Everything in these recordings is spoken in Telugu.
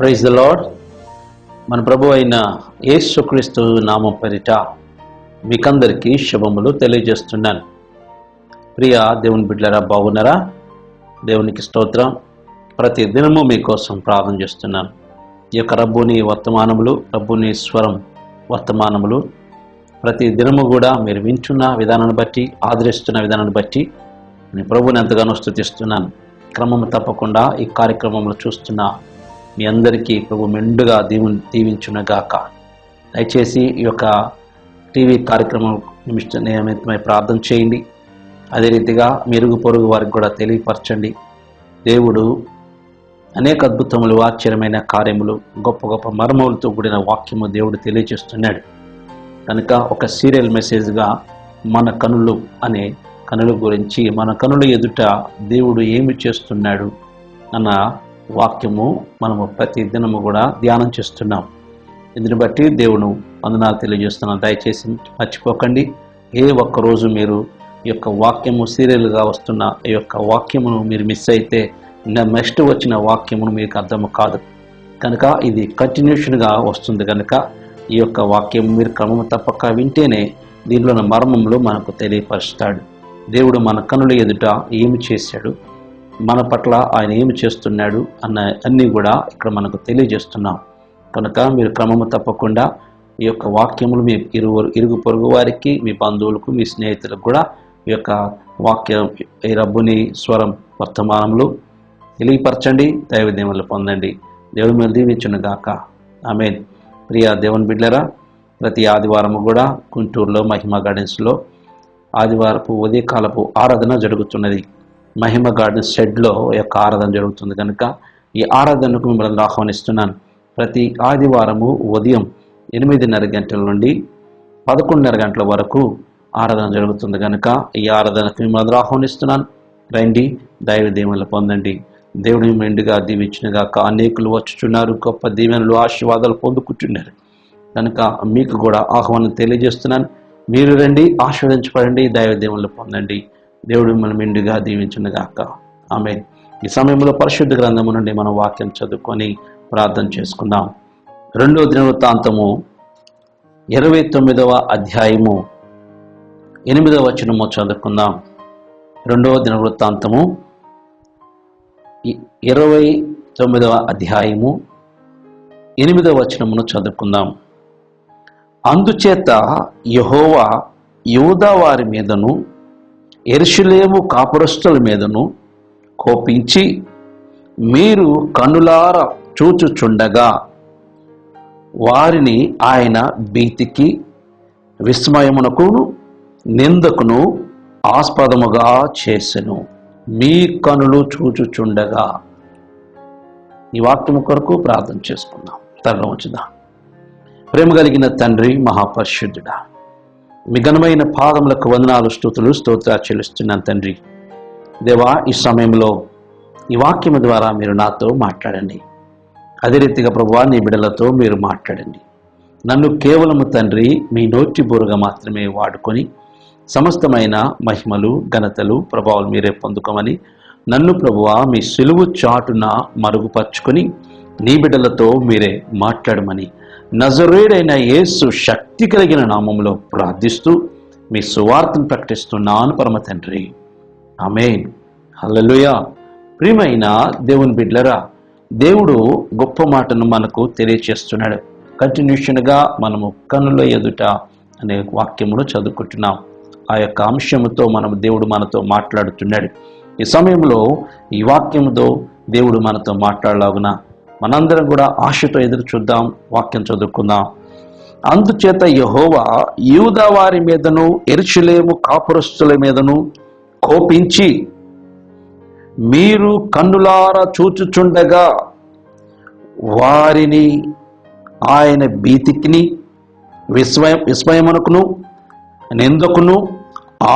Praise the lord. మన ప్రభు అయిన యేసుక్రీస్తు నామం పేరిట మీకందరికీ శుభములు తెలియజేస్తున్నాను. ప్రియ దేవుని బిడ్డలారా, బాగున్నారా? దేవునికి స్తోత్రం. ప్రతి దినము మీకోసం ప్రార్థన చేస్తున్నాను. ఈ యొక్క రబ్బుని వర్తమానములు, రబ్బుని స్వరం వర్తమానములు ప్రతి దినము కూడా మీరు వింటున్న విధానాన్ని బట్టి, ఆదరిస్తున్న విధానాన్ని బట్టి నేను ప్రభుని ఎంతగానో స్తుతిస్తున్నాను. క్రమము తప్పకుండా ఈ కార్యక్రమంలో చూస్తున్న మీ అందరికీ ప్రభు మెండుగా దీవించునగాక. దయచేసి ఈ యొక్క టీవీ కార్యక్రమం నిమిత్తమై ప్రార్థన చేయండి. అదే రీతిగా మెరుగు పొరుగు వారికి కూడా తెలియపరచండి. దేవుడు అనేక అద్భుతములు, ఆశ్చర్యమైన కార్యములు, గొప్ప గొప్ప మర్మములతో కూడిన వాక్యము దేవుడు తెలియజేస్తున్నాడు. కనుక ఒక సీరియల్ మెసేజ్గా మన కనులు అనే కనుల గురించి, మన కనుల ఎదుట దేవుడు ఏమి చేస్తున్నాడు అన్న వాక్యము మనము ప్రతి దినము కూడా ధ్యానం చేస్తున్నాం. ఇందుని బట్టి దేవుడు వందనాలు తెలియజేస్తున్నాను. దయచేసి మర్చిపోకండి. ఏ ఒక్కరోజు మీరు ఈ యొక్క వాక్యము సీరియల్గా వస్తున్న ఈ యొక్క వాక్యమును మీరు మిస్ అయితే నెక్స్ట్ వచ్చిన వాక్యమును మీకు అర్థము కాదు. కనుక ఇది కంటిన్యూషన్గా వస్తుంది. కనుక ఈ యొక్క వాక్యం మీరు క్రమము తప్పక వింటేనే దీనిలోని మర్మములు మనకు తెలియపరుస్తాడు. దేవుడు మన కనుల ఎదుట ఏమి చేశాడు, మన పట్ల ఆయన ఏమి చేస్తున్నాడు అన్నీ కూడా ఇక్కడ మనకు తెలియజేస్తున్నాం. కనుక మీరు క్రమము తప్పకుండా ఈ యొక్క వాక్యములు మీ ఇరుగు పొరుగు వారికి, మీ బంధువులకు, మీ స్నేహితులకు కూడా ఈ యొక్క వాక్యం, ఈ రబ్బుని స్వరం వర్తమానములు తెలియపరచండి. దైవ దీవెనలు పొందండి. దేవుడి మీద దీవించునుగాక. ఆమేన్. ప్రియ దేవుని బిడ్డలారా, ప్రతి ఆదివారము కూడా గుంటూరులో మహిమ గార్డెన్స్లో ఆదివారపు ఉదయకాలపు ఆరాధన జరుగుతున్నది. మహిమ గార్డెన్స్ షెడ్లో ఈ యొక్క ఆరాధన జరుగుతుంది. కనుక ఈ ఆరాధనకు మిమ్మల్ని ఆహ్వానిస్తున్నాను. ప్రతి ఆదివారము ఉదయం 8:30 గంటల నుండి 11:30 గంటల వరకు ఆరాధన జరుగుతుంది. కనుక ఈ ఆరాధనకు మిమ్మల్ని ఆహ్వానిస్తున్నాను. రండి, దైవ దీవెనలు పొందండి. దేవుడిని మెండుగా దీవించినగాక. అనేకులు వచ్చుచున్నారు, గొప్ప దీవెనలు, ఆశీర్వాదాలు పొందుకుంటున్నారు. కనుక మీకు కూడా ఆహ్వానం తెలియజేస్తున్నాను. మీరు రండి, ఆశీర్వదించబడండి, దైవ దీవెనలు పొందండి. దేవుడు మనం మెండుగా దీవించునుగాక. ఆమేన్. ఈ సమయంలో పరిశుద్ధ గ్రంథము నుండి మనం వాక్యం చదువుకొని ప్రార్థన చేసుకుందాం. 2వ దినవృత్తాంతము 29వ అధ్యాయము 8వ వచనము చదువుకుందాం. 2వ దినవృత్తాంతము 29వ అధ్యాయము 8వ వచనమును చదువుకుందాం. అందుచేత యెహోవా యూదా వారి మీదను యెరూషలేము కాపురస్తుల మీదను కోపించి, మీరు కన్నులారా చూచుచుండగా వారిని ఆయన భీతికి, విస్మయమునకును, నిందకును ఆస్పదముగా చేసెను. మీ కనులు చూచుచుండగా. ఈ వాక్యము కొరకు ప్రార్థన చేసుకుందాం. తరలో ఉంచుదాం. ప్రేమ కలిగిన తండ్రి, మహాపరిశుద్ధుడా, మీ ఘనమైన పాదములకు వందనాలు, స్తుతులు, స్తోత్రాలు చెల్లిస్తున్నాను తండ్రి. దేవా, ఈ సమయంలో ఈ వాక్యము ద్వారా మీరు నాతో మాట్లాడండి. అదే రీతిగా ప్రభువా, నీ బిడ్డలతో మీరు మాట్లాడండి. నన్ను కేవలము తండ్రి మీ నోటి బోరుగా మాత్రమే వాడుకొని సమస్తమైన మహిమలు, ఘనతలు, ప్రభావాలు మీరే పొందుకోమని, నన్ను ప్రభువా మీ సిలువు చాటున మరుగుపరుచుకొని నీ బిడ్డలతో మీరే మాట్లాడమని నజరేయుడైన యేసు శక్తి కలిగిన నామములో ప్రార్థిస్తూ మీ సువార్తను ప్రకటిస్తున్నాను పరమ తండ్రి. ఆమేన్. హల్లెలూయా. ప్రియమైన దేవుని బిడ్డలారా, దేవుడు గొప్ప మాటను మనకు తెలియచేస్తున్నాడు. కంటిన్యూషన్గా మనము కన్నుల ఎదుట అనే వాక్యమును చదువుకుంటున్నాం. ఆ యొక్క అంశముతో దేవుడు మనతో మాట్లాడుతున్నాడు. ఈ సమయంలో ఈ వాక్యముతో దేవుడు మనతో మాట్లాడలాగున మనందరం కూడా ఆశతో ఎదురు చూద్దాం. వాక్యం చదువుకుందాం. అందుచేత యెహోవా యూదా వారి మీదను యెరూషలేము కాపురస్తుల మీదను కోపించి, మీరు కన్నులారా చూచుచుండగా వారిని ఆయన భీతికిని, విస్మయమునకును, నిందకును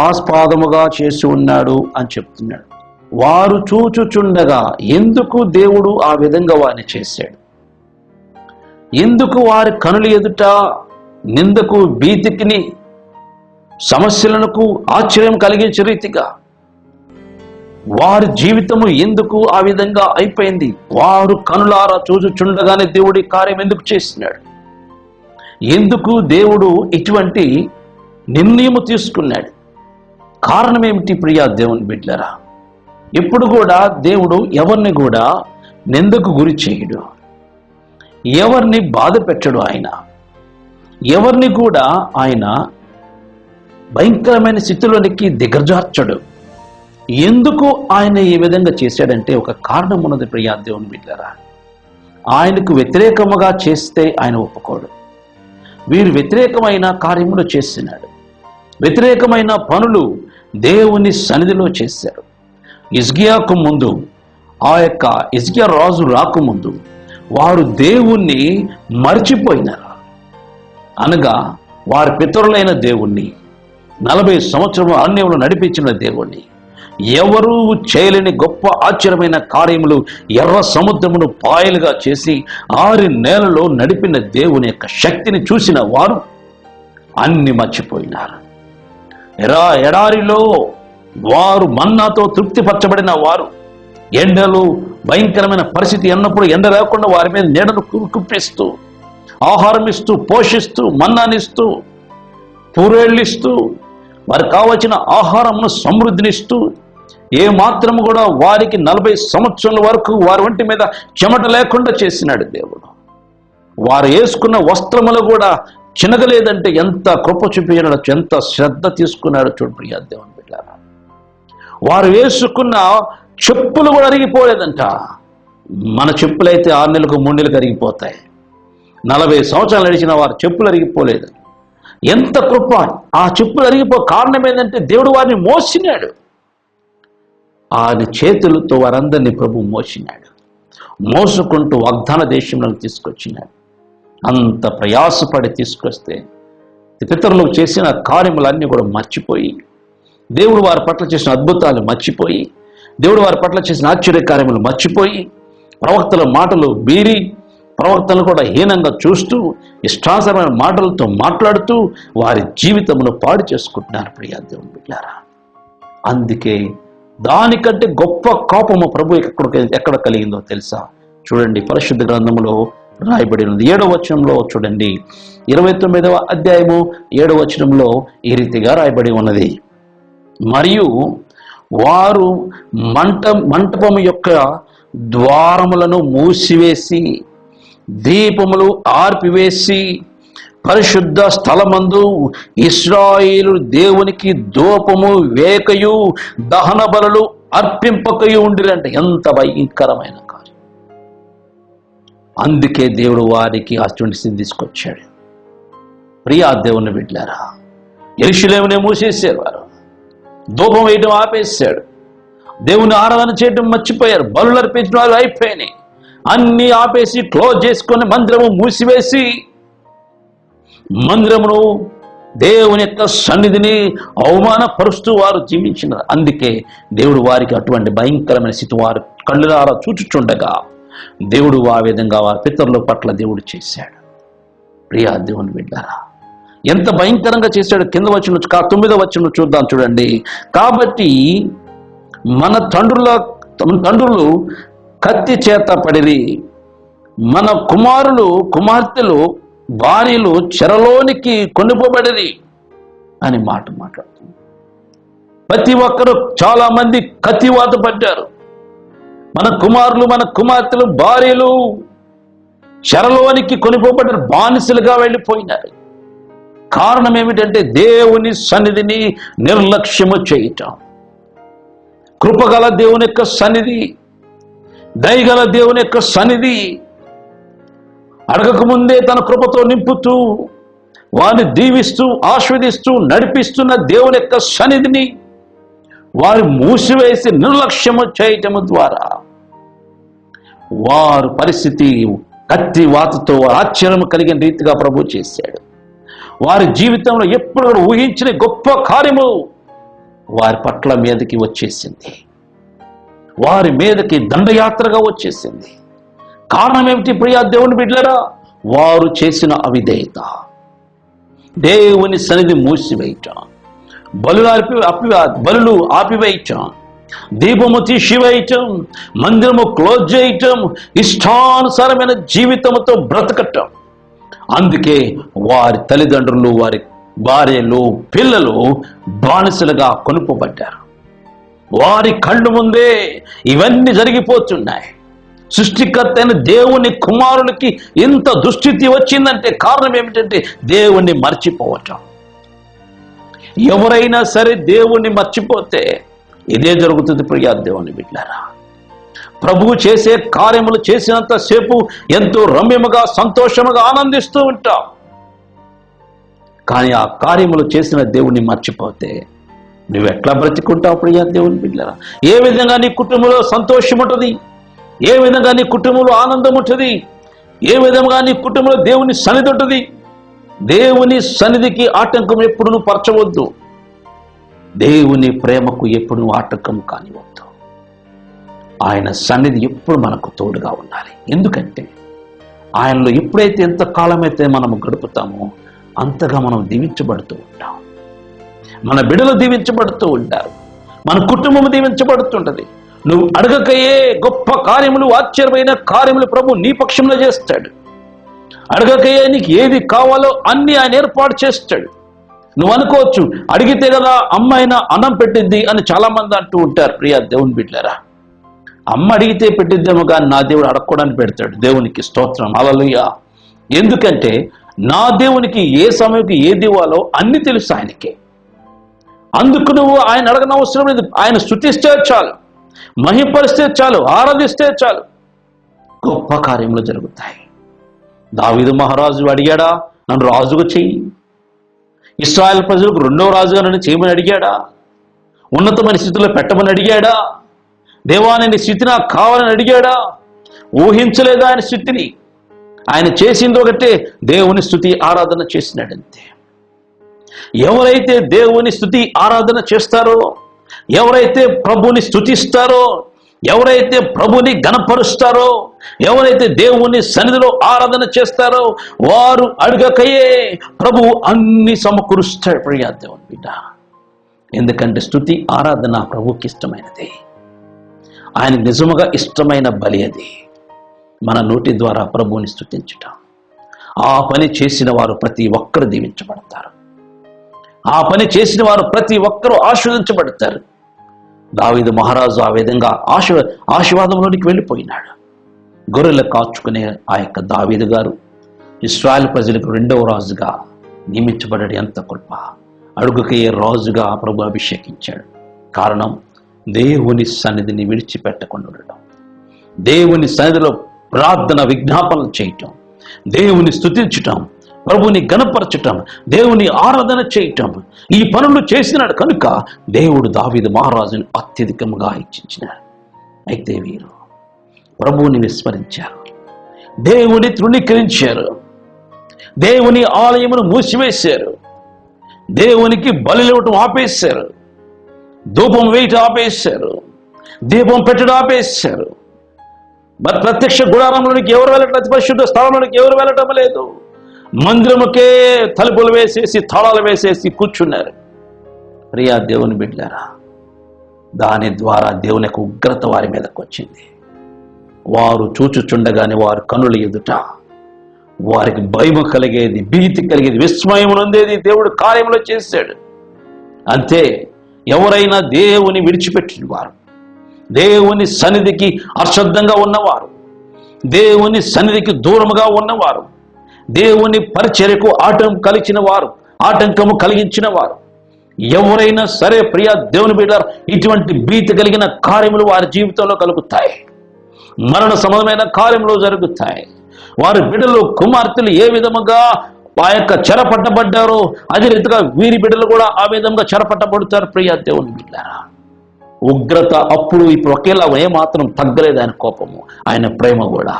ఆస్పదముగా చేసి ఉన్నాడు అని చెప్తున్నాడు. వారు చూచుచుండగా. ఎందుకు దేవుడు ఆ విధంగా వారిని చేశాడు? ఎందుకు వారి కనుల ఎదుట నిందకు, భీతికిని, సమస్యలకు ఆశ్చర్యం కలిగించే రీతిగా వారి జీవితము ఎందుకు ఆ విధంగా అయిపోయింది? వారు కనులారా చూచుచుండగానే దేవుడి కార్యం ఎందుకు చేసినాడు? ఎందుకు దేవుడు ఇటువంటి నిర్ణయం తీసుకున్నాడు? కారణం ఏమిటి ప్రియా దేవుని బిడ్డలారా? ఎప్పుడు కూడా దేవుడు ఎవరిని కూడా నిందకు గురి చేయడు, ఎవరిని బాధ పెట్టడు. ఆయన ఎవరిని కూడా ఆయన భయంకరమైన స్థితిలోనికి దిగజార్చడు. ఎందుకు ఆయన ఈ విధంగా చేశాడంటే ఒక కారణం ఉన్నది ప్రియా దేవుని బిడ్డలారా. ఆయనకు వ్యతిరేకముగా చేస్తే ఆయన ఒప్పుకోడు. వీరు వ్యతిరేకమైన కార్యములు చేస్తున్నాడు, వ్యతిరేకమైన పనులు దేవుని సన్నిధిలో చేశారు. హిజ్కియాకు ముందు, ఆ యొక్క హిజ్కియా రాజు రాకముందు వారు దేవుణ్ణి మర్చిపోయినారు. అనగా వారి పితరులైన దేవుణ్ణి, 40 సంవత్సరములు అరణ్యంలో నడిపించిన దేవుణ్ణి, ఎవరూ చేయలేని గొప్ప ఆశ్చర్యమైన కార్యములు, ఎర్ర సముద్రమును పాయలుగా చేసి 6 నెలల్లో నడిపిన దేవుని యొక్క శక్తిని చూసిన వారు అన్ని మర్చిపోయినారు. ఎడారిలో వారు మన్నాతో తృప్తిపరచబడిన వారు, ఎండలు భయంకరమైన పరిస్థితి అన్నప్పుడు ఎండ లేకుండా వారి మీద నీడను కుప్పిస్తూ, ఆహారం ఇస్తూ, పోషిస్తూ, మన్నానిస్తూ, పూరేళ్ళిస్తూ, వారికి కావలసిన ఆహారమును సమృద్ధినిస్తూ, ఏ మాత్రము కూడా వారికి 40 సంవత్సరాల వరకు వారి ఒంటి మీద చెమట లేకుండా చేసినాడు దేవుడు. వారు వేసుకున్న వస్త్రములు కూడా చినగలేదంటే ఎంత కృప చూపించాడు, ఎంత శ్రద్ధ తీసుకున్నాడు చూడు ప్రియా దేవుని బిడ్డలారా. వారు వేసుకున్న చెప్పులు కూడా అరిగిపోలేదంట. మన చెప్పులైతే 6 నెలలకు 3 నెలలకు అరిగిపోతాయి. 40 సంవత్సరాలు నడిచిన వారు చెప్పులు అరిగిపోలేదు. ఎంత కృప! ఆ చెప్పులు అరిగిపో కారణం ఏంటంటే దేవుడు వారిని మోసినాడు. ఆయన చేతులతో వారందరినీ ప్రభు మోసినాడు, మోసుకుంటూ వాగ్దాన దేశంలో తీసుకొచ్చినాడు. అంత ప్రయాసపడి తీసుకొస్తే పితరులకు చేసిన కార్యములన్నీ కూడా మర్చిపోయి, దేవుడు వారి పట్ల చేసిన అద్భుతాలు మర్చిపోయి, దేవుడు వారి పట్ల చేసిన ఆశ్చర్య కార్యములు మర్చిపోయి, ప్రవక్తల మాటలు బీరి, ప్రవక్తలను కూడా హీనంగా చూస్తూ, ఇష్టానుసారమైన మాటలతో మాట్లాడుతూ వారి జీవితమును పాడు చేసుకుంటున్నారు ప్రియా దేవుని బిడ్డలారా. అందుకే దానికంటే గొప్ప కోపము ప్రభు ఎక్కడ కలిగిందో తెలుసా? చూడండి, పరిశుద్ధ గ్రంథములో రాయబడి ఉంది. 7వ వచనంలో చూడండి, 29వ అధ్యాయము 7వ వచనంలో ఈ రీతిగా రాయబడి ఉన్నది. మరియు వారు మంటపము యొక్క ద్వారములను మూసివేసి, దీపములు ఆర్పివేసి, పరిశుద్ధ స్థలమందు ఇశ్రాయేలు దేవునికి ధూపము వేకయు దహన బలులు అర్పింపకయు ఉండిరంటే ఎంత భయంకరమైన కార్యం. అందుకే దేవుడు వారికి అటువంటి స్థితి తీసుకొచ్చాడు. ప్రియా దేవుని బిడ్డలారా, యెరూషలేమునే మూసేశారు. వారు ధూపం వేయడం ఆపేశాడు, దేవుని ఆరాధన చేయడం మర్చిపోయారు, బలులు అర్పించిన వారు అయిపోయినాయి. అన్ని ఆపేసి క్లోజ్ చేసుకొని మందిరము మూసివేసి, మందిరమును దేవుని యొక్క సన్నిధిని అవమానపరుస్తూ వారు జీవించినారు. అందుకే దేవుడు వారికి అటువంటి భయంకరమైన స్థితి వారు కళ్ళారా చూచుచుండగా దేవుడు ఆ విధంగా వారి పితరుల పట్ల దేవుడు చేశాడు. ప్రియా దేవుని బిడ్డలారా, ఎంత భయంకరంగా చేశాడు. కింద వచ్చిన 9వ వచనం చూద్దాం చూడండి. కాబట్టి మన తండ్రులు కత్తి చేత పడిరి, మన కుమారులు కుమార్తెలు భార్యలు చెరలోనికి కొనుపోబడిరి అని మాట్లాడుతుంది. ప్రతి ఒక్కరు చాలా మంది కత్తివాత పడ్డారు. మన కుమారులు మన కుమార్తెలు భార్యలు చెరలోనికి కొనుపోబడ్డారు, బానిసలుగా వెళ్ళిపోయినారు. కారణం ఏమిటంటే దేవుని సన్నిధిని నిర్లక్ష్యము చేయటం. కృపగల దేవుని యొక్క సన్నిధి, దయగల దేవుని యొక్క సన్నిధి అడగకముందే తన కృపతో నింపుతూ వారిని దీవిస్తూ ఆస్వాదిస్తూ నడిపిస్తున్న దేవుని యొక్క సన్నిధిని వారు మూసివేసి నిర్లక్ష్యము చేయటము ద్వారా వారు పరిస్థితి కత్తి వాతతో ఆశ్చర్యం కలిగిన రీతిగా ప్రభు చేశాడు. వారి జీవితంలో ఎప్పుడు ఊహించిన గొప్ప కార్యము వారి పట్ల మీదకి వచ్చేసింది, వారి మీదకి దండయాత్రగా వచ్చేసింది. కారణం ఏమిటి ప్రియా దేవుని బిడ్డలారా? వారు చేసిన అవిధేయత, దేవుని సన్నిధి మూసివేయటం, బలులు ఆపివేయటం, దీపము తీసివేయటం, మందిరము క్లోజ్ చేయటం, ఇష్టానుసారమైన జీవితంతో బ్రతకటం. అందుకే వారి తల్లిదండ్రులు, వారి భార్యలు, పిల్లలు బానిసలుగా కొనుపబడ్డారు. వారి కళ్ళు ముందే ఇవన్నీ జరిగిపోతున్నాయి. సృష్టికర్త అయిన దేవుని కుమారుడికి ఇంత దుస్థితి వచ్చిందంటే కారణం ఏమిటంటే దేవుణ్ణి మర్చిపోవటం. ఎవరైనా సరే దేవుణ్ణి మర్చిపోతే ఇదే జరుగుతుంది ప్రియా దేవుని బిడ్డలారా. ప్రభువు చేసే కార్యములు చేసినంత సేపు ఎంతో రమ్యముగా, సంతోషముగా ఆనందిస్తూ ఉంటాం. కానీ ఆ కార్యములు చేసిన దేవుణ్ణి మర్చిపోతే నువ్వు ఎట్లా బ్రతికుంటావు ప్రియా దేవుని బిడ్డలారా? ఏ విధంగా నీ కుటుంబంలో సంతోషం ఉంటుంది? ఏ విధంగా నీ కుటుంబంలో ఆనందం ఉంటుంది? ఏ విధంగా నీ కుటుంబంలో దేవుని సన్నిధి ఉంటుంది? దేవుని సన్నిధికి ఆటంకం ఎప్పుడు నువ్వు పరచవద్దు. దేవుని ప్రేమకు ఎప్పుడు నువ్వు ఆటంకం కానివద్దు. ఆయన సన్నిధి ఎప్పుడు మనకు తోడుగా ఉండాలి. ఎందుకంటే ఆయనలో ఎప్పుడైతే ఎంత కాలమైతే మనం గడుపుతామో అంతగా మనం దీవించబడుతూ ఉంటాం. మన బిడ్డలు దీవించబడుతూ ఉంటారు. మన కుటుంబం దీవించబడుతుంటది. నువ్వు అడగకయే గొప్ప కార్యములు, ఆశ్చర్యమైన కార్యములు ప్రభు నీ పక్షంలో చేస్తాడు. అడగకయే నీకు ఏది కావాలో అన్ని ఆయన ఏర్పాటు చేస్తాడు. నువ్వు అనుకోవచ్చు, అడిగితే కదా అమ్మ అయినా అన్నం పెట్టిద్ది అని చాలా మంది అంటూ ఉంటారు. ప్రియా దేవుని బిడ్డలారా, అమ్మ అడిగితే పెట్టిద్దేమో కానీ నా దేవుడు అడగకూడని పెడతాడు. దేవునికి స్తోత్రం, హల్లెలూయా. ఎందుకంటే నా దేవునికి ఏ సమయంకి ఏది ఇవ్వాలో అన్ని తెలుసు ఆయనకే. అందుకు నువ్వు ఆయన అడగనవసరం లేదు. ఆయన స్తుతిస్తే చాలు, మహిమపరిస్తే చాలు, ఆరాధిస్తే చాలు, గొప్ప కార్యములు జరుగుతాయి. దావీదు మహారాజు అడిగాడా, నన్ను రాజుగా చెయ్యి? ఇశ్రాయేల్ ప్రజలకు రెండవ రాజుగా నన్ను చేయమని అడిగాడా? ఉన్నతమైన స్థితిలో పెట్టమని అడిగాడా? దేవాని స్థితి నాకు కావాలని అడిగాడా? ఊహించలేదు ఆయన స్థితిని. ఆయన చేసింది ఒకటే, దేవుని స్తుతి ఆరాధన చేసినాడంతే. ఎవరైతే దేవుని స్తుతి ఆరాధన చేస్తారో, ఎవరైతే ప్రభుని స్తుతిస్తారో, ఎవరైతే ప్రభుని గణపరుస్తారో, ఎవరైతే దేవుని సన్నిధిలో ఆరాధన చేస్తారో వారు అడగకయే ప్రభు అన్ని సమకూరుస్తాడు ప్రియా దేవుని బిడ్డ. ఎందుకంటే స్తుతి ఆరాధన ప్రభుకి ఇష్టమైనది. ఆయన నిజముగా ఇష్టమైన బలి అది. మన నోటి ద్వారా ప్రభువుని స్తుతించటం. ఆ పని చేసిన వారు ప్రతి ఒక్కరు దీవించబడతారు. ఆ పని చేసిన వారు ప్రతి ఒక్కరూ ఆశీర్వదించబడతారు. దావీదు మహారాజు ఆ విధంగా ఆశీర్వాదంలోనికి వెళ్ళిపోయినాడు. గొర్రెలు కాచుకునే ఆ యొక్క దావీదు గారు ఇశ్రాయేలు ప్రజలకు రెండవ రాజుగా నియమించబడ్డాడు. ఎంత కృప! అడుగుకే రాజుగా ప్రభు అభిషేకించాడు. కారణం దేవుని సన్నిధిని విడిచిపెట్టకుండా ఉండడం, దేవుని సన్నిధిలో ప్రార్థన విజ్ఞాపనలు చేయటం, దేవుని స్తుతించటం, ప్రభుని గణపరచటం, దేవుని ఆరాధన చేయటం, ఈ పనులు చేసినాడు కనుక దేవుడు దావీదు మహారాజుని అత్యధికంగా హెచ్చించినాడు. అయితే వీరు ప్రభువుని విస్మరించారు, దేవుని తృణీకరించారు, దేవుని ఆలయమును మూసివేశారు, దేవునికి బలివ్వటం ఆపేశారు, ధూపం వేయటం ఆపేశారు, దీపం పెట్టడం ఆపేశారు. మరి ప్రత్యక్ష గుడారంలోనికి ఎవరు వెళ్ళటం, అతి పరిశుద్ధ స్థలంలోనికి ఎవరు వెళ్ళటం లేదు. మందిరముకే తలుపులు వేసేసి తాళాలు వేసేసి కూర్చున్నారు. ప్రియా దేవుని బిడ్డలారా, దాని ద్వారా దేవుని యొక్క ఉగ్రత వారి మీదకు వచ్చింది. వారు చూచుచుండగానే వారి కనుల ఎదుట వారికి భయం కలిగేది, భీతి కలిగేది, విస్మయం నొందేది దేవుడు కార్యంలో చేశాడు. అంతే. ఎవరైనా దేవుని విడిచిపెట్టిన వారు, దేవుని సన్నిధికి అశ్రద్ధంగా ఉన్నవారు, దేవుని సన్నిధికి దూరముగా ఉన్నవారు, దేవుని పరిచర్యకు ఆటంకము కలిగించిన వారు ఎవరైనా సరే ప్రియా దేవుని బిడ్డ, ఇటువంటి భీతి కలిగిన కార్యములు వారి జీవితంలో కలుగుతాయి. మరణ సంబంధమైన కార్యములు జరుగుతాయి. వారి బిడ్డలు, కుమార్తెలు ఏ విధముగా ఆ యొక్క చెరపట్టబడ్డారో అదే రీతిగా వీరి బిడ్డలు కూడా ఆ విధంగా చెరపట్టబడతారు. ప్రియా దేవుని బిడ్డలారా, ఉగ్రత అప్పుడు ఇప్పుడు ఒకేలా ఏమాత్రం తగ్గలేదు ఆయన కోపము, ఆయన ప్రేమ కూడా.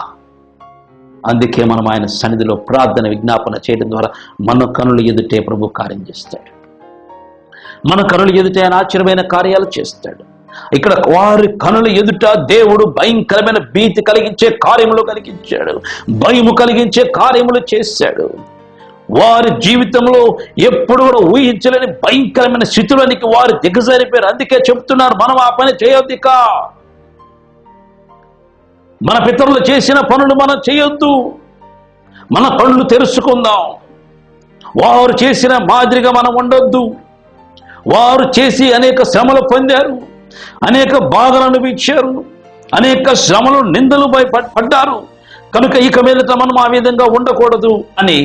అందుకే మనం ఆయన సన్నిధిలో ప్రార్థన విజ్ఞాపన చేయడం ద్వారా మన కనులు ఎదుటే ప్రభు కార్యం చేస్తాడు. మన కనులు ఎదుటే ఆయన ఆశ్చర్యమైన కార్యాలు చేస్తాడు. ఇక్కడ వారి కనుల ఎదుట దేవుడు భయంకరమైన భీతి కలిగించే కార్యములు కలిగించాడు, భయము కలిగించే కార్యములు చేశాడు. వారి జీవితంలో ఎప్పుడు కూడా ఊహించలేని భయంకరమైన స్థితులనికి వారు దిగజారిపోయారు. అందుకే చెప్తున్నారు, మనం ఆ పని చేయొద్దిక. మన పితరులు చేసిన పనులు మనం చేయొద్దు. మన కళ్ళు తెరుచుకుందాం. వారు చేసిన మాదిరిగా మనం ఉండొద్దు. వారు చేసి అనేక శ్రమలు పొందారు, అనేక బాధలు అనుభవించారు, అనేక శ్రమలు నిందలు పడ్డారు. కనుక ఇక మీదట మనం ఆ విధంగా ఉండకూడదు అని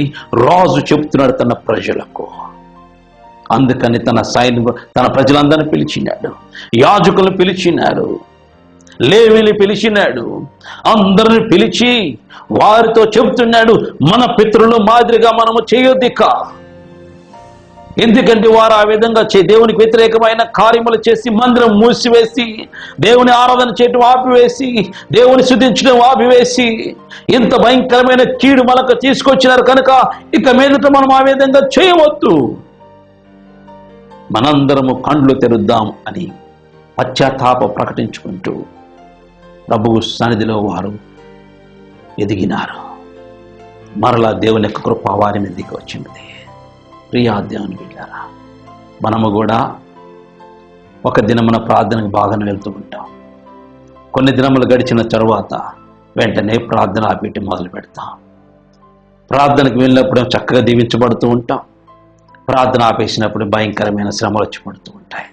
రాజు చెప్తున్నాడు తన ప్రజలకు. అందుకని తన ప్రజలందరినీ పిలిచినాడు, యాజకులను పిలిచినాడు, లేవీని పిలిచినాడు, అందరిని పిలిచి వారితో చెబుతున్నాడు, మన పితరుల మాదిరిగా మనము చేయొద్దిక. ఎందుకంటే వారు ఆ విధంగా దేవునికి వ్యతిరేకమైన కార్యములు చేసి మందిరం మూసివేసి దేవుని ఆరాధన చేయడం ఆపివేసి దేవుని స్తుతించడం ఆపివేసి ఇంత భయంకరమైన కీడు మనకు తీసుకొచ్చినారు. కనుక ఇక మీదట మనం ఆ విధంగా చేయవద్దు, మనందరము కండ్లు తెరుద్దాం అని పశ్చాత్తాప ప్రకటించుకుంటూ ప్రభువు సన్నిధిలో వారు ఎదిగినారు. మరలా దేవుని యొక్క కృప వారి మీదకి వచ్చింది. ప్రియా దేవుని బిడ్డలారా, మనము కూడా ఒక దినమున ప్రార్థనకు బాగానే వెళ్తూ ఉంటాం. కొన్ని దినములు గడిచిన తరువాత వెంటనే ప్రార్థన ఆపేటి మొదలు పెడతాం. ప్రార్థనకు వెళ్ళినప్పుడు చక్కగా దీవించబడుతూ ఉంటాం. ప్రార్థన ఆపేసినప్పుడు భయంకరమైన శ్రమలు వచ్చి పడుతూ ఉంటాయి.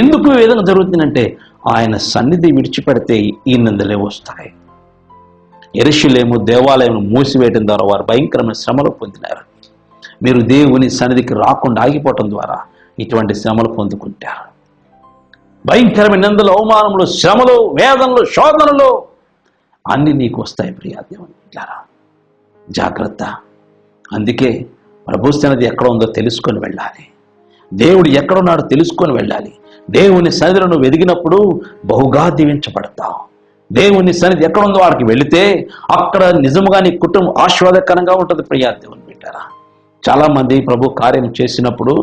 ఎందుకు ఈ విధంగా జరుగుతుందంటే ఆయన సన్నిధి విడిచిపెడితే ఈ నిందలే వస్తాయి. యెరూషలేము దేవాలయం మూసివేయడం ద్వారా వారు భయంకరమైన శ్రమలు పొందినారు. మీరు దేవుని సన్నిధికి రాకుండా ఆగిపోవటం ద్వారా ఇటువంటి శ్రమలు పొందుకుంటారు. భయంకరమైన నిందలు, అవమానములు, శ్రమలు, వేదనలు, శోధనలు అన్నీ నీకు వస్తాయి. ప్రియా దేవుని బిడ్డలారా, జాగ్రత్త. అందుకే ప్రభు సన్నిధి ఎక్కడ ఉందో తెలుసుకొని వెళ్ళాలి. దేవుడు ఎక్కడున్నాడో తెలుసుకొని వెళ్ళాలి. దేవుని సన్నిధిలో నువ్వు ఎదిగినప్పుడు బహుగా దీవించబడతావు. దేవుని సన్నిధి ఎక్కడ ఉందో వాడికి వెళితే అక్కడ నిజముగా నీ కుటుంబం ఆశీర్వాదకరంగా ఉంటుంది. ప్రియా దేవుని బిడ్డలారా, చాలా మంది ప్రభు కార్యం చేసినప్పుడు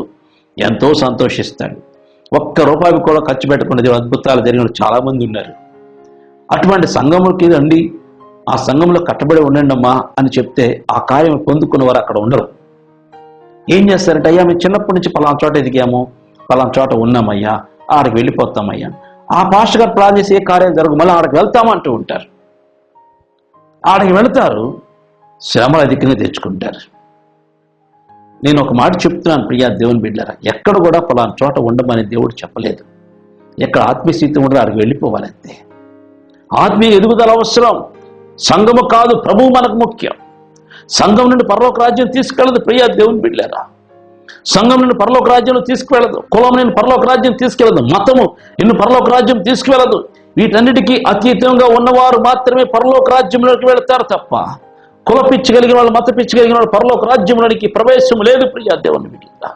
ఎంతో సంతోషిస్తాడు. ఒక్క రూపాయి కూడా ఖర్చు పెట్టకుండా అద్భుతాలు జరిగిన చాలా మంది ఉన్నారు. అటువంటి సంఘములకి రండి, ఆ సంఘంలో కట్టబడి ఉండండి అమ్మా అని చెప్తే ఆ కార్యం పొందుకున్న వారు అక్కడ ఉండరు. ఏం చేస్తారంటే, అయ్యా మేము చిన్నప్పటి నుంచి పలానా చోట ఎదిగాము, పలానా చోట ఉన్నామయ్యా, ఆడికి వెళ్ళిపోతామయ్యా. ఆ పాస్టర్ గారు ప్లాన్ చేసి ఏ కార్యం జరుగు మళ్ళీ ఆడికి వెళ్తామంటూ ఉంటారు. ఆడికి వెళతారు, శ్రమలు అధికంగా తెచ్చుకుంటారు. నేను ఒక మాట చెప్తున్నాను ప్రియా దేవుని బిడ్డలారా, ఎక్కడ కూడా పలానా చోట ఉండమని దేవుడు చెప్పలేదు. ఎక్కడ ఆత్మీయస్థితి ఉండదు ఆడికి వెళ్ళిపోవాలంతే. ఆత్మీయ ఎదుగుదల అవసరం, సంఘము కాదు ప్రభువు మనకు ముఖ్యం. సంఘం నుండి పరలోక రాజ్యం తీసుకెళ్ళదు ప్రియా దేవుని బిడ్డలారా. సంఘం నుండి పరలోక రాజ్యంలో తీసుకువెళ్ళదు, కులం నిన్ను పరలోక రాజ్యం తీసుకెళ్ళదు, మతము నిన్ను పరలోక రాజ్యం తీసుకువెళ్ళదు. వీటన్నిటికీ అతీతంగా ఉన్నవారు మాత్రమే పరలోక రాజ్యంలోకి వెళతారు తప్ప కుల పిచ్చి కలిగిన వాళ్ళు, మత పిచ్చి కలిగిన వాళ్ళు పరలోక రాజ్యంలోనికి ప్రవేశం లేదు ప్రియా దేవుని బిడ్డలారా.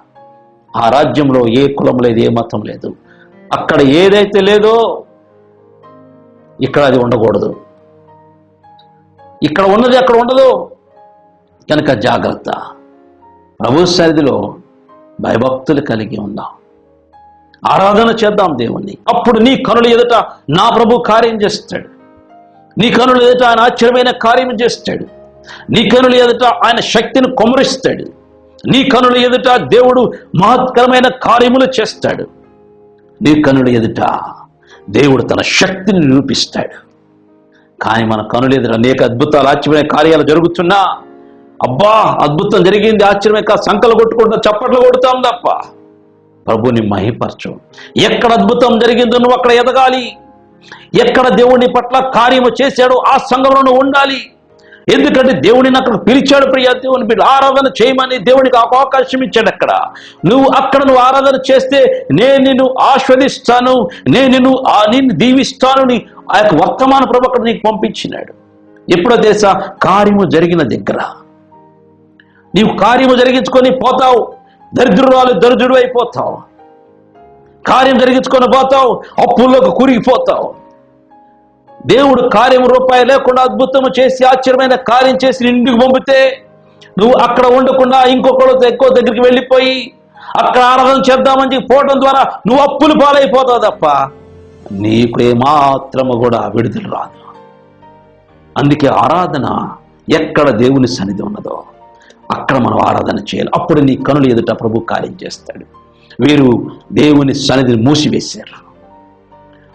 ఆ రాజ్యంలో ఏ కులం లేదు, ఏ మతం లేదు. అక్కడ ఏదైతే లేదో ఇక్కడ అది ఉండకూడదు, ఇక్కడ ఉన్నది అక్కడ ఉండదు. కనుక జాగ్రత్త. ప్రభు సన్నిధిలో భయభక్తులు కలిగి ఉందాం, ఆరాధన చేద్దాం దేవుణ్ణి. అప్పుడు నీ కనుల ఎదుట నా ప్రభు కార్యం చేస్తాడు. నీ కనుల ఎదుట ఆయన ఆశ్చర్యమైన కార్యం చేస్తాడు. నీ కనుల ఎదుట ఆయన శక్తిని కొమరిస్తాడు. నీ కనుల ఎదుట దేవుడు మహత్కరమైన కార్యములు చేస్తాడు. నీ కనుల ఎదుట దేవుడు తన శక్తిని నిరూపిస్తాడు. కానీ మన కనుల ఎదుట అనేక అద్భుతాలు, ఆశ్చర్యమైన కార్యాలు జరుగుతున్నా అబ్బా అద్భుతం జరిగింది, ఆశ్చర్యమే సంకలు కొట్టుకుంటా చప్పట్లు కొడతాం తప్ప ప్రభుని మహిపరచు. ఎక్కడ అద్భుతం జరిగిందో నువ్వు అక్కడ ఎదగాలి. ఎక్కడ దేవుని పట్ల కార్యము చేశాడో ఆ సంఘంలో నువ్వు ఉండాలి. ఎందుకంటే దేవుడిని అక్కడ పిలిచాడు ప్రియా దేవుని బిడ్డ. ఆరాధన చేయమని దేవునికి అవకాశం ఇచ్చాడు. అక్కడ నువ్వు ఆరాధన చేస్తే నేను నిన్ను ఆస్వాదిస్తాను, నేను నిన్ను దీవిస్తాను. ఆ యొక్క వర్తమాన ప్రభు అక్కడ నీకు పంపించినాడు. ఎప్పుడో తెలుసా, కార్యము జరిగిన దగ్గర. నీవు కార్యము జరిగించుకొని పోతావు, దరిద్రుడు అయిపోతావు. కార్యం జరిగించుకొని పోతావు, అప్పుల్లోకి కూరిగిపోతావు. దేవుడు కార్యం రూపాయి లేకుండా అద్భుతము చేసి ఆశ్చర్యమైన కార్యం చేసి ఇంటికి పంపితే నువ్వు అక్కడ ఉండకుండా ఇంకొకళ్ళు ఎక్కువ దగ్గరికి వెళ్ళిపోయి అక్కడ ఆరాధన చేద్దామని పోవడం ద్వారా నువ్వు అప్పులు పాలైపోతావు తప్ప నీకు ఏమాత్రము కూడా విడుదల రాదు. అందుకే ఆరాధన ఎక్కడ దేవుని సన్నిధి ఉన్నదో అక్కడ మనం ఆరాధన చేయాలి. అప్పుడు నీ కనులు ఎదుట ప్రభు కార్యం చేస్తాడు. వీరు దేవుని సన్నిధిని మూసివేశారు,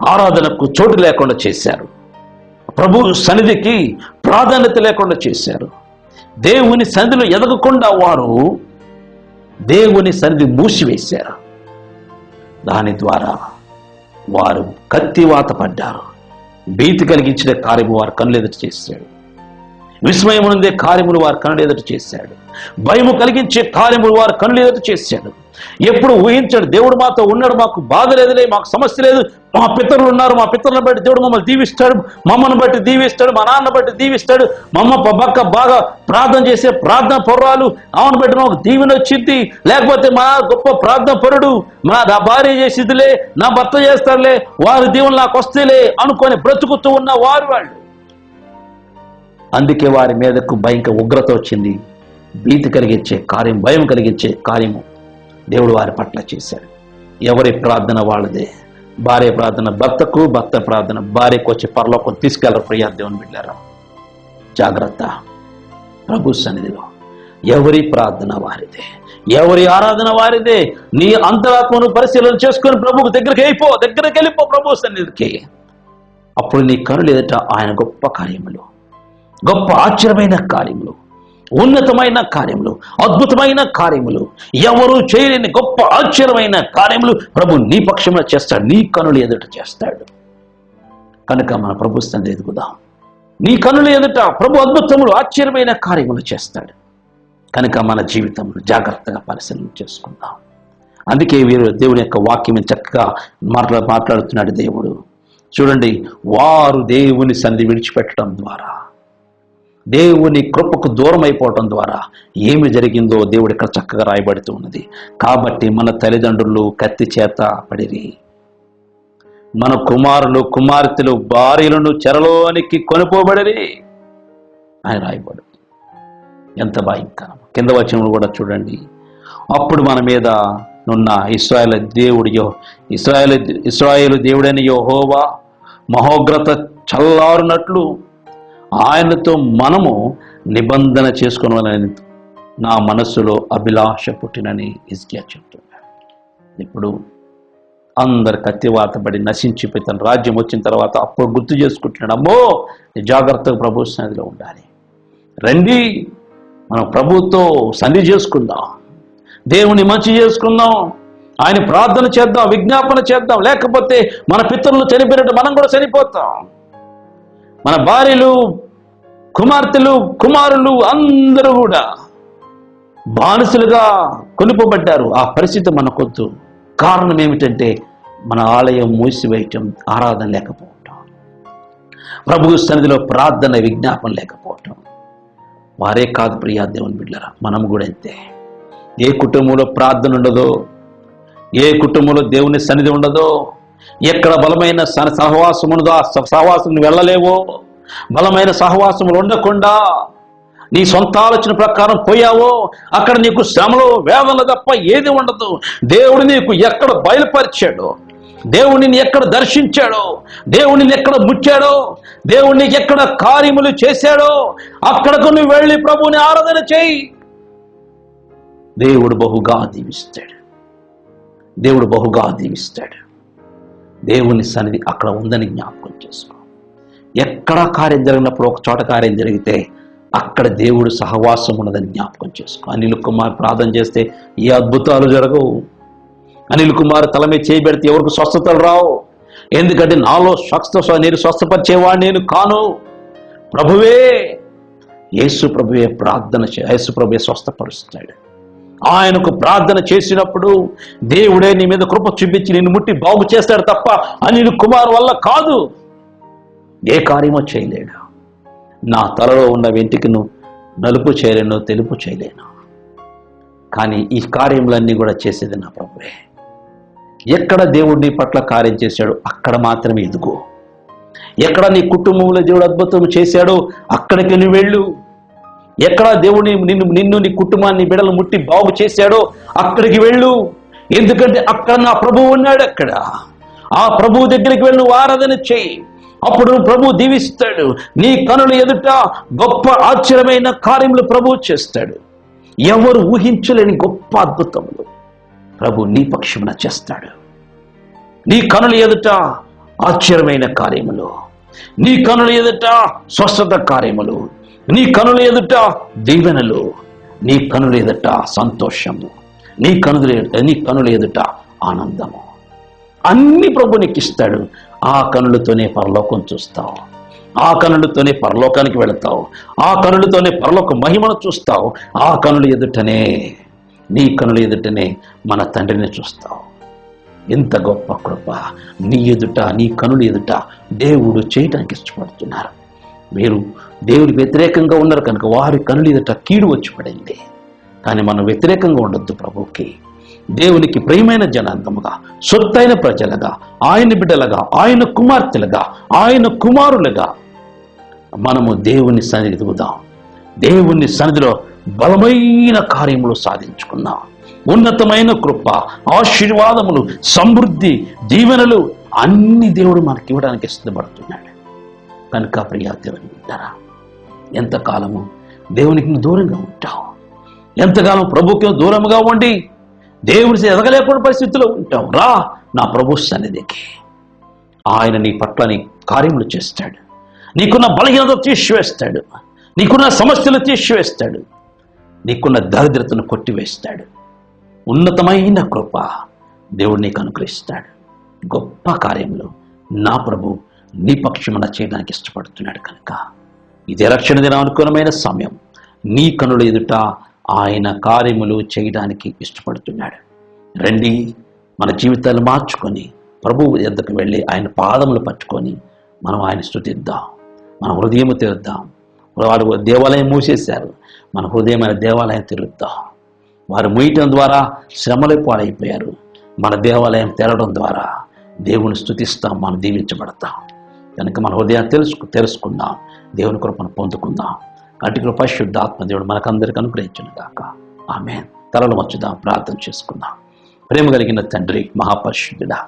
ఆరాధనకు చోటు లేకుండా చేశారు, ప్రభు సన్నిధికి ప్రాధాన్యత లేకుండా చేశారు. దేవుని సన్నిధిలో ఎదగకుండా వారు దేవుని సన్నిధి మూసివేశారు. దాని ద్వారా వారు కత్తివాత పడ్డారు. భీతి కలిగించిన కార్యము వారు కనులు ఎదుట చేశాడు. విస్మయం ఉండే కార్యములు వారు కనులు ఎదుట చేశాడు. భయము కలిగించే కార్యములు వారు కనులు ఎదుట చేశాడు. ఎప్పుడు ఊహించాడు, దేవుడు మాతో ఉన్నాడు, మాకు బాధ లేదులే, మాకు సమస్య లేదు, మా పితరులు ఉన్నారు, మా పితరులను బట్టి దేవుడు మమ్మల్ని దీవిస్తాడు, మమ్మల్ని బట్టి దీవిస్తాడు, మా నాన్న బట్టి దీవిస్తాడు, మమ్మ పక్క బాగా ప్రార్థన చేసే ప్రార్థన పొర్రాలు ఆమెను బట్టి మాకు దీవెన వచ్చింది, లేకపోతే మా గొప్ప ప్రార్థన పరుడు, నా భార్య చేసిదిలే, నా భర్త చేస్తారులే, వారి దీవెనలు నాకు వస్తేలే అనుకొని బ్రతుకుతూ ఉన్న వాళ్ళు. అందుకే వారి మీదకు భయంకర ఉగ్రత వచ్చింది. భీతి కలిగించే కార్యం, భయం కలిగించే కార్యము దేవుడు వారి పట్ల చేశాడు. ఎవరి ప్రార్థన వాళ్ళదే. భార్య ప్రార్థన భర్తకు, భర్త ప్రార్థన భార్యకు వచ్చి పరలోకం తీసుకెళ్లరు. ప్రియా దేవుని బిడ్డలారా, జాగ్రత్త. ప్రభు సన్నిధిలో ఎవరి ప్రార్థన వారిదే, ఎవరి ఆరాధన వారిదే. నీ అంతరాత్మను పరిశీలన చేసుకుని ప్రభుకు దగ్గరికి వెళ్ళిపో ప్రభు సన్నిధికి. అప్పుడు నీ కనులు ఎదుట ఆయన గొప్ప కార్యములు, గొప్ప ఆశ్చర్యమైన కార్యములు, ఉన్నతమైన కార్యములు, అద్భుతమైన కార్యములు, ఎవరు చేయలేని గొప్ప ఆశ్చర్యమైన కార్యములు ప్రభు నీ పక్షంలో చేస్తాడు, నీ కనులు ఎదుట చేస్తాడు. కనుక మన ప్రభు సన్నిధికి ఎదుగుదాం. నీ కనులు ఎదుట ప్రభు అద్భుతములు, ఆశ్చర్యమైన కార్యములు చేస్తాడు. కనుక మన జీవితంలో జాగ్రత్తగా పరిశీలన చేసుకుందాం. అందుకే వీరు దేవుని యొక్క వాక్యం చక్కగా మాట్లాడుతున్నాడు దేవుడు. చూడండి, వారు దేవుని సన్నిధి విడిచిపెట్టడం ద్వారా, దేవుని కృపకు దూరం అయిపోవటం ద్వారా ఏమి జరిగిందో దేవుడు ఇక్కడ చక్కగా రాయబడుతూ ఉన్నది. కాబట్టి మన తల్లిదండ్రులు కత్తి చేత పడిరి, మన కుమారులు కుమార్తెలు భార్యలను చెరలోనికి కొనుపోబడిరి ఆయన రాయబడు. ఎంత భయంకరం. కింద వచనములు కూడా చూడండి. అప్పుడు మన మీద నున్న ఇశ్రాయేలు దేవుడైన యెహోవా మహోగ్రత చల్లారునట్లు ఆయనతో మనము నిబంధన చేసుకుని నా మనస్సులో అభిలాష పుట్టినని హిజ్కియా చెప్తున్నాడు. ఇప్పుడు అందరు కత్తివాత పడి నశించిపోయి తన రాజ్యం వచ్చిన తర్వాత అప్పుడు గుర్తు చేసుకుంటున్నాడు, అమ్మో జాగ్రత్తగా ప్రభు సన్నిధిలో ఉండాలి. రండి మనం ప్రభుతో సన్నిధి చేసుకుందాం, దేవుని మంచి చేసుకుందాం, ఆయన ప్రార్థన చేద్దాం, విజ్ఞాపన చేద్దాం. లేకపోతే మన పితరులు చనిపోయినట్టు మనం కూడా చనిపోతాం. మన భార్యలు, కుమార్తెలు, కుమారులు అందరూ కూడా బానిసలుగా కొనుపబడ్డారు. ఆ పరిస్థితి మనకొద్దు. కారణం ఏమిటంటే మన ఆలయం మూసివేయటం, ఆరాధన లేకపోవటం, ప్రభు సన్నిధిలో ప్రార్థన విజ్ఞాపన లేకపోవటం. వారే కాదు ప్రియా దేవుని బిడ్డలారా, మనం కూడా అంతే. ఏ కుటుంబంలో ప్రార్థన ఉండదో, ఏ కుటుంబంలో దేవుని సన్నిధి ఉండదో, ఎక్కడ బలమైన సహవాసం ఉండదో ఆ సహవాసం వెళ్ళలేవో, బలమైన సహవాసములు ఉండకుండా నీ సొంత ఆలోచన ప్రకారం పోయావో అక్కడ నీకు శ్రమలో వేదనలు తప్ప ఏది ఉండదు. దేవుడు నీకు ఎక్కడ బయలుపరిచాడో, దేవుడిని ఎక్కడ దర్శించాడో, దేవుడిని ఎక్కడ ముట్టాడో, దేవుడిని ఎక్కడ కార్యములు చేశాడో అక్కడకు నువ్వు వెళ్ళి ప్రభువుని ఆరాధన చేయి. దేవుడు బహుగా దీవిస్తాడు. దేవుడు బహుగా దీవిస్తాడు. దేవుని సన్నిధి అక్కడ ఉందని జ్ఞాపకం చేసుకో. ఎక్కడ కార్యం జరిగినప్పుడు ఒక చోట కార్యం జరిగితే అక్కడ దేవుడు సహవాసం ఉన్నదని జ్ఞాపకం చేసుకో. అనిల్ కుమార్ ప్రార్థన చేస్తే ఏ అద్భుతాలు జరగవు. అనిల్ కుమార్ తల మీద చేయబెడితే ఎవరికి స్వస్థతలు రావు. ఎందుకంటే నాలో నేను స్వస్థపరిచేవాడు నేను కాను, ప్రభువే, యేసు ప్రభువే యేసు ప్రభువే స్వస్థపరుస్తాడు. ఆయనకు ప్రార్థన చేసినప్పుడు దేవుడే నీ మీద కృప చూపించి నిన్ను ముట్టి బాగు చేస్తాడు తప్ప అనిల్ కుమార్ వల్ల కాదు. ఏ కార్యమో చేయలేడు. నా తలలో ఉన్న వెంట్రుకను నలుపు చేయలేను, తెలుపు చేయలేను, కానీ ఈ కార్యములన్నీ కూడా చేసేది నా ప్రభువే. ఎక్కడ దేవుడు నీ పట్ల కార్యం చేశాడో అక్కడ మాత్రమే ఎదుగు. ఎక్కడ నీ కుటుంబంలో దేవుడు అద్భుతం చేశాడో అక్కడికి నువ్వు వెళ్ళు. ఎక్కడ దేవుడిని నిన్ను నీ కుటుంబాన్ని బిడ్డలు ముట్టి బాగు చేశాడో అక్కడికి వెళ్ళు. ఎందుకంటే అక్కడ నా ప్రభువు ఉన్నాడు. అక్కడ ఆ ప్రభువు దగ్గరికి వెళ్ళి నువ్వు ఆరాధన చేయి. అప్పుడు ప్రభు దీవిస్తాడు. నీ కనుల ఎదుట గొప్ప ఆశ్చర్యమైన కార్యములు ప్రభువు చేస్తాడు. ఎవరు ఊహించలేని గొప్ప అద్భుతములు ప్రభు నీ పక్షమున చేస్తాడు. నీ కనుల ఎదుట ఆశ్చర్యమైన కార్యములు, నీ కనుల ఎదుట స్వస్థత కార్యములు, నీ కనుల ఎదుట దీవెనలు, నీ కనుల ఎదుట సంతోషము, నీ కనుల ఎదుట ఆనందము అన్ని ప్రభు నీకు ఇస్తాడు. ఆ కనులతోనే పరలోకం చూస్తావు, ఆ కనులతోనే పరలోకానికి వెళతావు, ఆ కనులతోనే పరలోక మహిమను చూస్తావు, ఆ కనుల ఎదుటనే నీ కనుల ఎదుటనే మన తండ్రిని చూస్తావు. ఎంత గొప్ప కృప నీ ఎదుట, నీ కనుల ఎదుట దేవుడు చేయటానికి ఇష్టపడుతున్నారు. మీరు దేవుడికి వ్యతిరేకంగా ఉన్నారు కనుక వారి కనుల ఎదుట కీడు వచ్చి పడింది. కానీ మనం వ్యతిరేకంగా ఉండొద్దు. ప్రభువుకి, దేవునికి ప్రియమైన జనాంగముగా, సొత్తైన ప్రజలుగా, ఆయన బిడ్డలుగా, ఆయన కుమార్తెలుగా, ఆయన కుమారులుగా మనము దేవుని సన్నిధికి దిగుదాం. దేవుని సన్నిధిలో బలమైన కార్యములు సాధించుకున్నాం. ఉన్నతమైన కృప, ఆశీర్వాదములు, సమృద్ధి, దీవెనలు అన్ని దేవుడు మనకి ఇవ్వడానికి సిద్ధపడుతున్నాడు. కనుక ప్రియా దేవుని బిడ్డలారా, ఎంతకాలము దేవునికి దూరంగా ఉంటావు, ఎంతకాలం ప్రభుకి దూరంగా ఉండి దేవుని ఎదగలేకుండా పరిస్థితిలో ఉంటావు. రా నా ప్రభు సన్నిధికి. ఆయన నీ పట్ల నీ కార్యములు చేస్తాడు. నీకున్న బలహీనత తీసివేస్తాడు, నీకున్న సమస్యలు తీసివేస్తాడు, నీకున్న దరిద్రతను కొట్టివేస్తాడు. ఉన్నతమైన కృప దేవుడు నీకు అనుగ్రహిస్తాడు. గొప్ప కార్యములు నా ప్రభు నీ పక్షమున చేయడానికి ఇష్టపడుతున్నాడు. కనుక ఇదే రక్షణ దినం అనుకూలమైన సమయం. నీ కనుల ఎదుట ఆయన కార్యములు చేయడానికి ఇష్టపడుతున్నాడు. రండి, మన జీవితాలు మార్చుకొని ప్రభువు ఎద్దకు వెళ్ళి ఆయన పాదములు పట్టుకొని మనం ఆయన స్తుతిద్దాం, మన హృదయం తెరుద్దాం. వారు దేవాలయం మూసేశారు, మన హృదయమైన దేవాలయం తెరుద్దాం. వారు మూయటం ద్వారా శ్రమలు పాడైపోయారు. మన దేవాలయం తెరవడం ద్వారా దేవుని స్తుతిస్తాం, మనం దీవించబడతాం. కనుక మన హృదయాన్ని తెలుసుకుందాం, దేవుని కృపను పొందుకుందాం. అటు పరిశుద్ధాత్మ దేవుడు మనకందరికీ అనుగ్రహించును గాక. ఆమేన్. తలలు వచ్చుదాం, ప్రార్థన చేసుకుందాం. ప్రేమ కలిగిన తండ్రి, మహాపరిశుద్ధుడా,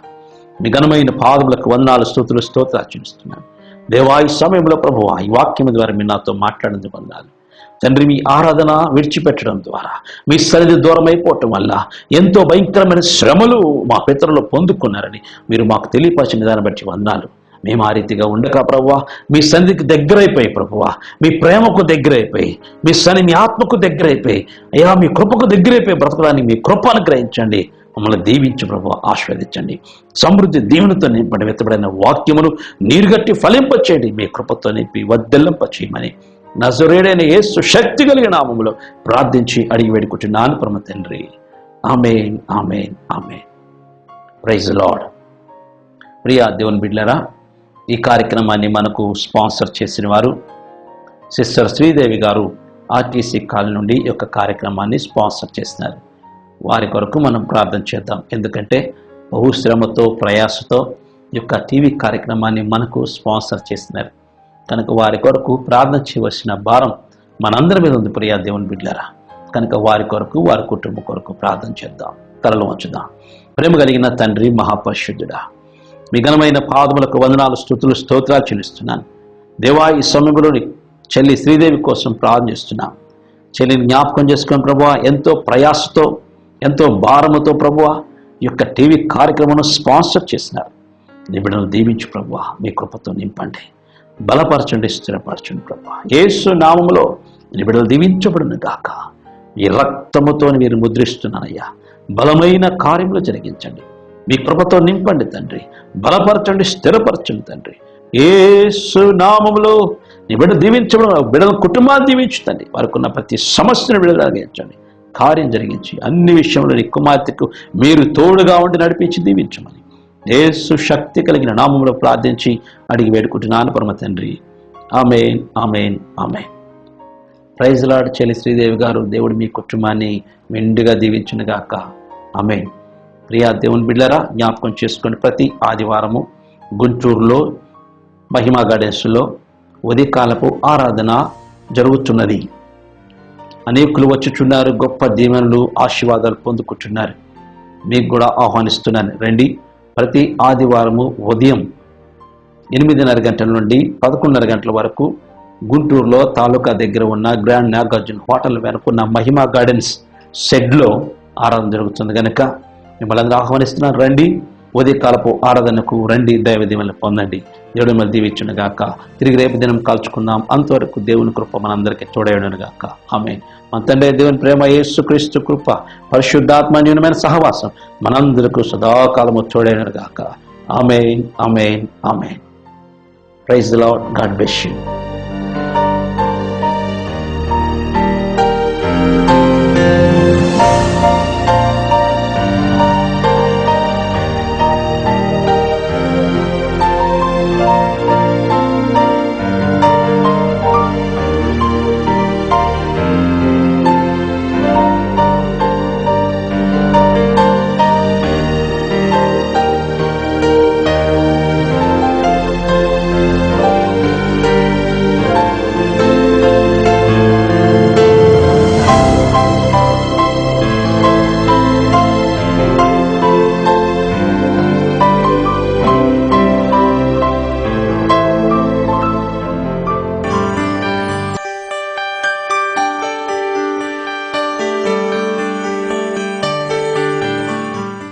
మీ ఘనమైన పాదములకు వందనాలు, స్తుతులు, స్తోత్రాలు చెల్లిస్తున్నాను. దేవా, ఈ సమయంలో ప్రభువా ఈ వాక్యం ద్వారా మీరు నాతో మాట్లాడినందుకు వందనాలు తండ్రి. మీ ఆరాధన విడిచిపెట్టడం ద్వారా, మీ సన్నిధి దూరం అయిపోవటం వల్ల ఎంతో భయంకరమైన శ్రమలు మా పితరులు పొందుకున్నారని మీరు మాకు తెలియపరిచిన దాన్ని బట్టి వందనాలు. మేము ఆ రీతిగా ఉండక ప్రభువా మీ సన్నిధికి దగ్గరైపోయి, ప్రభువా మీ ప్రేమకు దగ్గరైపోయి, మీ ఆత్మకు దగ్గరైపోయి, అయ్యా మీ కృపకు దగ్గరైపోయి బ్రతకడానికి మీ కృప అనుగ్రహించండి. మమ్మల్ని దీవించి ప్రభువా ఆశీర్వదించండి. సమృద్ధి దీవెనతో నింపడి వెత్తబడిన వాక్యమును నీరుగట్టి ఫలింపచేయండి. మీ కృపతో నింపి వర్ధిల్లింపచేయమని నజరేయుడైన యేసు శక్తి కలిగిన నామములో ప్రార్థించి అడిగి వేడుకుంటున్నాను పరమ తండ్రి. Amen, amen, amen. Praise the lord. ప్రియా దేవుని బిడ్డలారా, ఈ కార్యక్రమాన్ని మనకు స్పాన్సర్ చేసిన వారు సిస్టర్ శ్రీదేవి గారు ఆర్టీసీ కాలనీ నుండి ఈ యొక్క కార్యక్రమాన్ని స్పాన్సర్ చేస్తున్నారు. వారి కొరకు మనం ప్రార్థన చేద్దాం. ఎందుకంటే బహుశ్రమతో ప్రయాసతో ఈ యొక్క టీవీ కార్యక్రమాన్ని మనకు స్పాన్సర్ చేస్తున్నారు. కనుక వారి కొరకు ప్రార్థన చేయవలసిన భారం మనందరి మీద ఉంది ప్రియా దేవుని బిడ్డలారా. కనుక వారి కొరకు, వారి కుటుంబం కొరకు ప్రార్థన చేద్దాం. తలలు వంచుదాం. ప్రేమ కలిగిన తండ్రి, మహాపరిశుద్ధుడా, మీ ఘనమైన పాదములకు వందనాలు, స్తుతులు, స్తోత్రాలు చెల్లిస్తున్నాను. దేవా, ఈ సమయంలో చెల్లి శ్రీదేవి కోసం ప్రార్థన చేస్తున్నాం. చెల్లిని జ్ఞాపకం చేసుకుని ప్రభువా ఎంతో ప్రయాసతో, ఎంతో భారముతో ప్రభువా ఈ యొక్క టీవీ కార్యక్రమం స్పాన్సర్ చేసినారు. నీ బిడ్డను దీవించు ప్రభువా, మీ కృపతో నింపండి, బలపరచండి, స్థిరపరచండి ప్రభువా. యేసు నామములో నీ బిడ్డలు దీవించబడును గాక. ఈ రక్తముతో మీరు ముద్రిస్తున్నానయ్యా. బలమైన కార్యములు జరిగించండి, మీ కృపతో నింపండి తండ్రి. బలపరచండి, స్థిరపరచండి తండ్రి. యేసు నామములో నీ బిడ్డ దీవించబడు, బిడ్డల కుటుంబాన్ని దీవించుతండి. వారికి ఉన్న ప్రతి సమస్యను విడుదలగించండి, కార్యం జరిగించి అన్ని విషయంలో నీ కుమార్తెకు మీరు తోడుగా ఉండి నడిపించి దీవించమని యేసు శక్తి కలిగిన నామములో ప్రార్థించి అడిగి వేడుకుంటున్నాను పరమ తండ్రి. Amen, amen, amen. Praise lord. చెల్లి శ్రీదేవి గారు, దేవుడు మీ కుటుంబాన్ని మెండుగా దీవించును గాక. ఆమేన్. ప్రియా దేవుని బిడ్డలారా, జ్ఞాపకం చేసుకోండి, ప్రతి ఆదివారము గుంటూరులో మహిమా గార్డెన్స్లో ఉదయకాలపు ఆరాధన జరుగుతున్నది. అనేకులు వచ్చుచున్నారు, గొప్ప దీవెనలు, ఆశీర్వాదాలు పొందుకుంటున్నారు. మీకు కూడా ఆహ్వానిస్తున్నాను, రండి. ప్రతి ఆదివారము ఉదయం 8:30 గంటల నుండి 11:30 గంటల వరకు గుంటూరులో తాలూకా దగ్గర ఉన్న గ్రాండ్ నాగార్జున హోటల్ వెనుకున్న మహిమా గార్డెన్స్ షెడ్లో ఆరాధన జరుగుతుంది కనుక మిమ్మల్ని అందరూ ఆహ్వానిస్తున్నాను. రండి, ఉదయకాలపు ఆరాధనకు రండి, దైవ దీవెనలు పొందండి. దేవుడు మిమ్మల్ని దీవించును గాక. తిరిగి రేపు దినం కలుసుకుందాం. అంతవరకు దేవుని కృప మనందరికీ తోడైయును గాక. ఆమేన్. మన తండ్రి దేవుని ప్రేమ, యేసుక్రీస్తు కృప, పరిశుద్ధాత్మ అన్యోన్యమైన సహవాసం మనందరికీ సదాకాలము తోడైయును గాక. Amen, amen, amen. Praise the lord. God bless you.